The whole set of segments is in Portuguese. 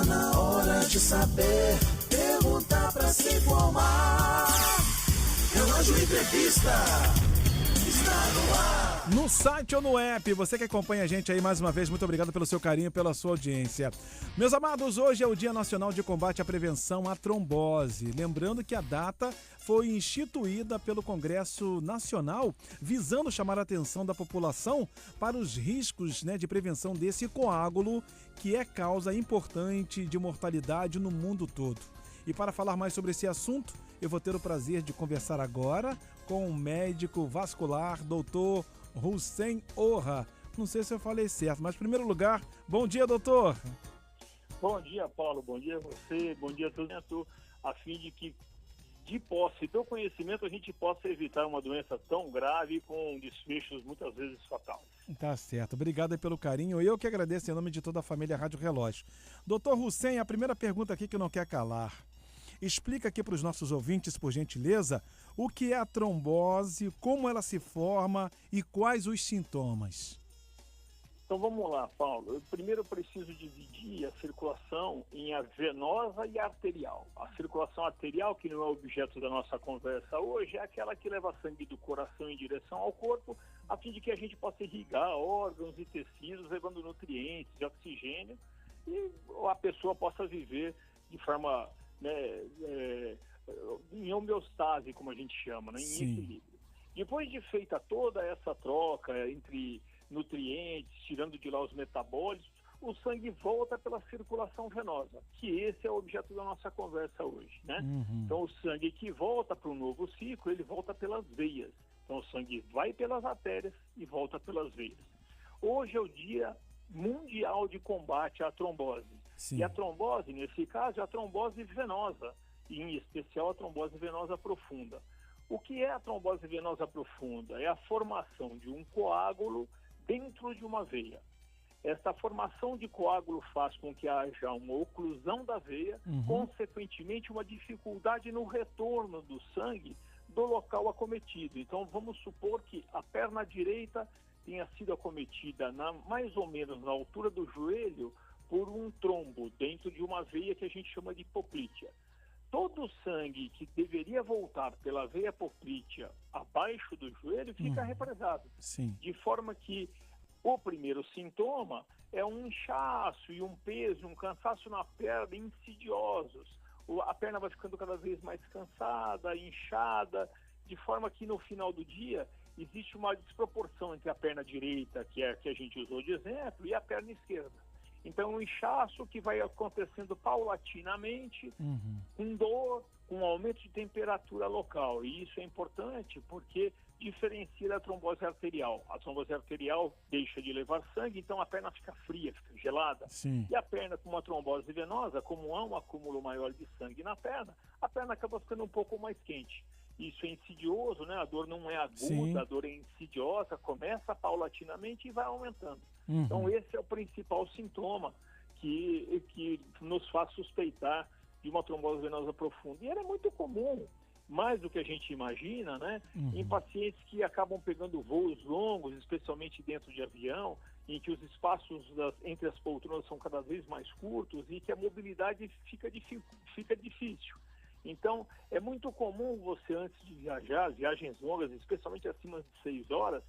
Tá na hora de saber, perguntar pra se informar. Relógio Entrevista está no ar. No site ou no app, você que acompanha a gente aí mais uma vez, muito obrigado pelo seu carinho, pela sua audiência. Meus amados, hoje é o Dia Nacional de Combate à Prevenção à Trombose. Lembrando que a data foi instituída pelo Congresso Nacional, visando chamar a atenção da população para os riscos, de prevenção desse coágulo, que é causa importante de mortalidade no mundo todo. E para falar mais sobre esse assunto, eu vou ter o prazer de conversar agora com o médico vascular, doutor Hussein Orra. Não sei se eu falei certo, mas em primeiro lugar, bom dia, doutor. Bom dia, Paulo. Bom dia a você. Bom dia a todos. A fim de que, de posse do conhecimento, a gente possa evitar uma doença tão grave com desfechos muitas vezes fatais. Tá certo. Obrigado aí pelo carinho. Eu que agradeço em nome de toda a família Rádio Relógio. Doutor Hussein, a primeira pergunta aqui que não quer calar. Explica aqui para os nossos ouvintes, por gentileza, o que é a trombose, como ela se forma e quais os sintomas. Então vamos lá, Paulo. Primeiro eu preciso dividir a circulação em a venosa e a arterial. A circulação arterial, que não é objeto da nossa conversa hoje, é aquela que leva sangue do coração em direção ao corpo, a fim de que a gente possa irrigar órgãos e tecidos, levando nutrientes e oxigênio, e a pessoa possa viver de forma em homeostase, como a gente chama, em equilíbrio. Depois de feita toda essa troca entre nutrientes, tirando de lá os metabólitos, o sangue volta pela circulação venosa, que esse é o objeto da nossa conversa hoje, Então o sangue que volta para o novo ciclo, ele volta pelas veias. Então o sangue vai pelas artérias e volta pelas veias. Hoje é o Dia Mundial de Combate à Trombose. Sim. E a trombose, nesse caso, é a trombose venosa, e em especial a trombose venosa profunda. O que é a trombose venosa profunda? É a formação de um coágulo dentro de uma veia. Esta formação de coágulo faz com que haja uma oclusão da veia, consequentemente uma dificuldade no retorno do sangue do local acometido. Então vamos supor que a perna direita tenha sido acometida mais ou menos na altura do joelho por um trombo dentro de uma veia que a gente chama de hipoplítea. Todo o sangue que deveria voltar pela veia poplítea abaixo do joelho fica represado. Sim. De forma que o primeiro sintoma é um inchaço e um peso, um cansaço na perna insidiosos. A perna vai ficando cada vez mais cansada, inchada, de forma que no final do dia existe uma desproporção entre a perna direita, que é a que a gente usou de exemplo, e a perna esquerda. Então, um inchaço que vai acontecendo paulatinamente, com dor, com aumento de temperatura local. E isso é importante porque diferencia da trombose arterial. A trombose arterial deixa de levar sangue, então a perna fica fria, fica gelada. Sim. E a perna com uma trombose venosa, como há um acúmulo maior de sangue na perna, a perna acaba ficando um pouco mais quente. Isso é insidioso, A dor não é aguda, Sim. A dor é insidiosa, começa paulatinamente e vai aumentando. Então esse é o principal sintoma que nos faz suspeitar de uma trombose venosa profunda. E ela é muito comum, mais do que a gente imagina, em pacientes que acabam pegando voos longos, especialmente dentro de avião, em que os espaços entre as poltronas são cada vez mais curtos e que a mobilidade fica difícil. Então, é muito comum você, antes de viajar, viagens longas, especialmente acima de 6 horas,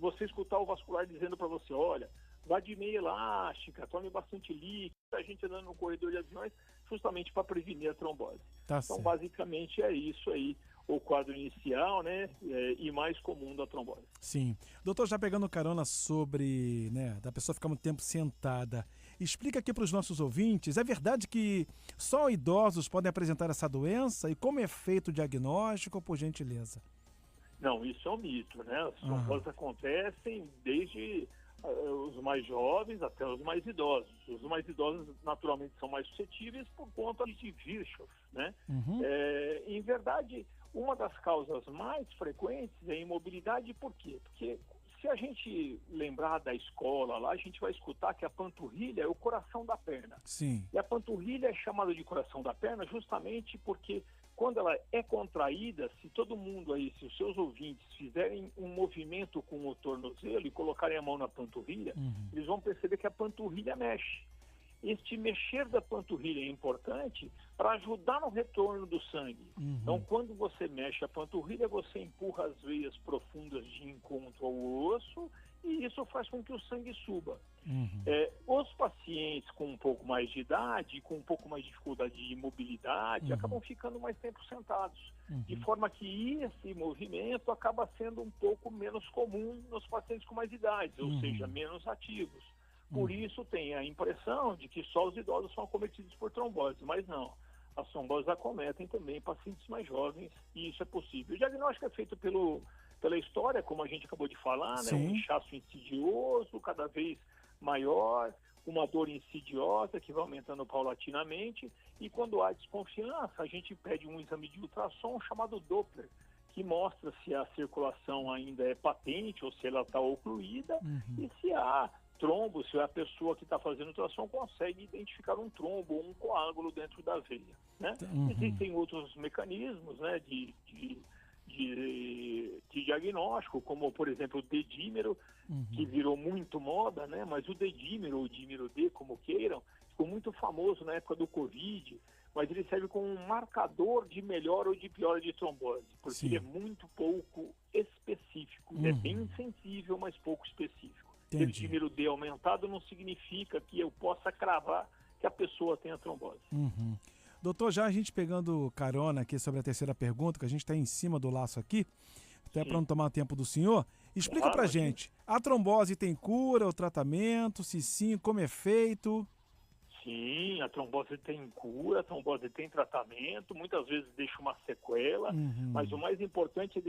você escutar o vascular dizendo para você, olha, vá de meia elástica, tome bastante líquido, a gente andando no corredor de aviões, justamente para prevenir a trombose. Tá então, certo. basicamente, é isso aí, o quadro inicial, e mais comum da trombose. Sim. Doutor, já pegando carona sobre, da pessoa ficar muito tempo sentada, explica aqui para os nossos ouvintes, é verdade que só idosos podem apresentar essa doença e como é feito o diagnóstico, por gentileza? Não, isso é um mito, As tromboses acontecem desde os mais jovens até os mais idosos. Os mais idosos, naturalmente, são mais suscetíveis por conta de Virchow, em verdade, uma das causas mais frequentes é a imobilidade. Por quê? Porque se a gente lembrar da escola lá, a gente vai escutar que a panturrilha é o coração da perna. Sim. E a panturrilha é chamada de coração da perna justamente porque quando ela é contraída, se todo mundo aí, se os seus ouvintes fizerem um movimento com o tornozelo e colocarem a mão na panturrilha, eles vão perceber que a panturrilha mexe. este mexer da panturrilha é importante para ajudar no retorno do sangue. Então, quando você mexe a panturrilha, você empurra as veias profundas de encontro ao osso e isso faz com que o sangue suba. Os pacientes com um pouco mais de idade, com um pouco mais de dificuldade de mobilidade, acabam ficando mais tempo sentados, de forma que esse movimento acaba sendo um pouco menos comum nos pacientes com mais idade, ou seja, menos ativos. Por isso tem a impressão de que só os idosos são acometidos por trombose, mas não. As tromboses acometem também pacientes mais jovens e isso é possível. O diagnóstico é feito pela história, como a gente acabou de falar, né? Um inchaço insidioso, cada vez maior, uma dor insidiosa que vai aumentando paulatinamente e quando há desconfiança, a gente pede um exame de ultrassom chamado Doppler, que mostra se a circulação ainda é patente ou se ela está ocluída e se há trombo, se a pessoa que está fazendo ultrassom consegue identificar um trombo ou um coágulo dentro da veia, né? Existem outros mecanismos, né, de diagnóstico, como, por exemplo, o dedímero, que virou muito moda, né? Mas o dedímero, ou dímero D, como queiram, ficou muito famoso na época do Covid, mas ele serve como um marcador de melhor ou de pior de trombose, porque ele é muito pouco específico, é bem sensível, mas pouco específico. Ter dímero D aumentado não significa que eu possa cravar que a pessoa tenha trombose. Doutor, já a gente pegando carona aqui sobre a terceira pergunta, que a gente está em cima do laço aqui, até para não tomar tempo do senhor, explica pra gente, a trombose tem cura, o tratamento, se sim, como é feito? Sim, a trombose tem cura, a trombose tem tratamento, muitas vezes deixa uma sequela, mas o mais importante é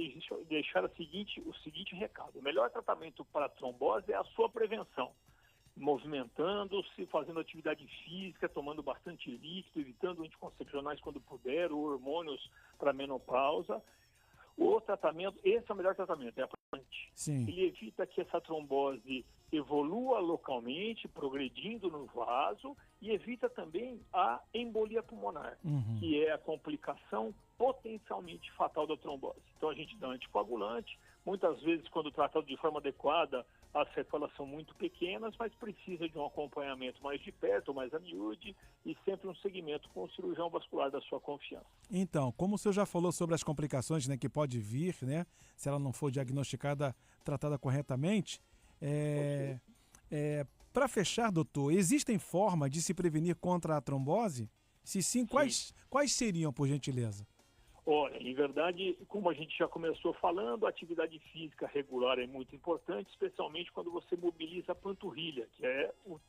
deixar o seguinte recado. O melhor tratamento para a trombose é a sua prevenção. Movimentando-se, fazendo atividade física, tomando bastante líquido, evitando anticoncepcionais quando puder, ou hormônios para menopausa. O tratamento, esse é o melhor tratamento, é a prevenção. Ele evita que essa trombose evolua localmente, progredindo no vaso, e evita também a embolia pulmonar, que é a complicação potencialmente fatal da trombose. Então a gente dá anticoagulante, muitas vezes quando tratado de forma adequada, as sequelas são muito pequenas, mas precisa de um acompanhamento mais de perto, mais a miúde, e sempre um segmento com o cirurgião vascular da sua confiança. Então, como o senhor já falou sobre as complicações, né, que pode vir, né, se ela não for diagnosticada, tratada corretamente, para fechar, doutor, existem formas de se prevenir contra a trombose? Se sim, quais seriam, por gentileza? Olha, em verdade, como a gente já começou falando, a atividade física regular é muito importante, especialmente quando você mobiliza a panturrilha, que é o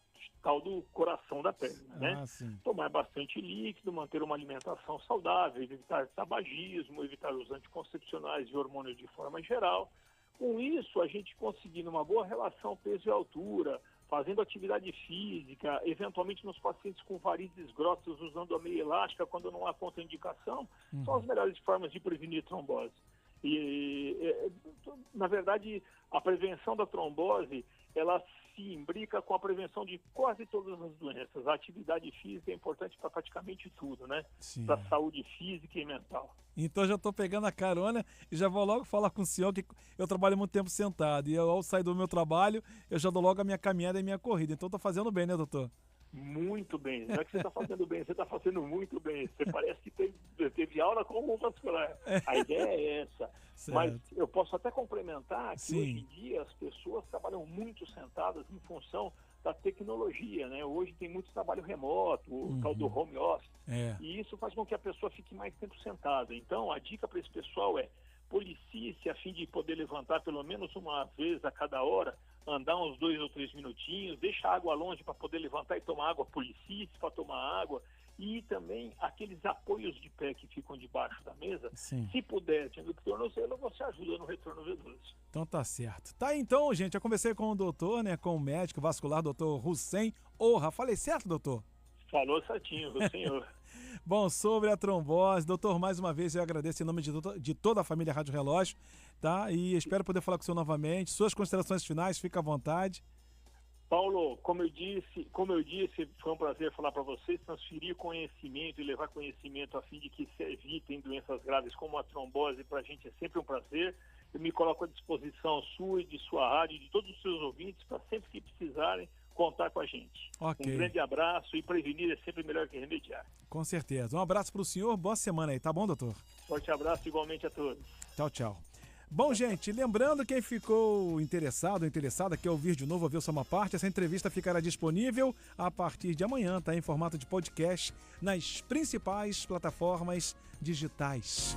tal do coração da perna, né? Tomar bastante líquido, manter uma alimentação saudável, evitar tabagismo, evitar os anticoncepcionais e hormônios de forma geral. Com isso, a gente conseguindo uma boa relação peso e altura, fazendo atividade física, eventualmente nos pacientes com varizes grossas, usando a meia elástica quando não há contraindicação, são as melhores formas de prevenir trombose. Na verdade, a prevenção da trombose, ela se imbrica com a prevenção de quase todas as doenças. A atividade física é importante para praticamente tudo, né? Para a saúde física e mental. Então já estou pegando a carona e já vou logo falar com o senhor que eu trabalho muito tempo sentado. E ao sair do meu trabalho, eu já dou logo a minha caminhada e a minha corrida. Então estou fazendo bem, né, doutor? Muito bem. Não é que você está fazendo bem, você está fazendo muito bem. Você parece que teve aula com o vascular. A ideia é essa. Mas eu posso até complementar que hoje em dia as pessoas trabalham muito sentadas em função da tecnologia, né? Hoje tem muito trabalho remoto, o tal do home office, e isso faz com que a pessoa fique mais tempo sentada. Então, a dica para esse pessoal é policie-se a fim de poder levantar pelo menos uma vez a cada hora, andar uns 2 ou 3 minutinhos, deixa a água longe para poder levantar e tomar água, policie-se para tomar água, e também aqueles apoios de pé que ficam debaixo da mesa, se puder, tendo que tornozelo, você ajuda no retorno venoso. Então tá certo. Tá, então, gente, eu conversei com o doutor, né, com o médico vascular, doutor Hussein Orra. Falei certo, doutor? Falou certinho, senhor. Bom, sobre a trombose, doutor, mais uma vez eu agradeço em nome de toda a família Rádio Relógio, tá? E espero poder falar com o senhor novamente. Suas considerações finais, fica à vontade. Paulo, como eu disse, foi um prazer falar para vocês, transferir conhecimento e levar conhecimento a fim de que se evitem doenças graves como a trombose, para a gente é sempre um prazer. Eu me coloco à disposição sua e de sua rádio, de todos os seus ouvintes, para sempre que precisarem, contar com a gente. Ok. Um grande abraço, e prevenir é sempre melhor que remediar. Com certeza. Um abraço para o senhor, boa semana aí, tá bom, doutor? Forte abraço igualmente a todos. Tchau, tchau. Bom, gente, lembrando, quem ficou interessado ou interessada, quer ouvir de novo, ouvir só uma parte, essa entrevista ficará disponível a partir de amanhã, tá? Em formato de podcast nas principais plataformas digitais.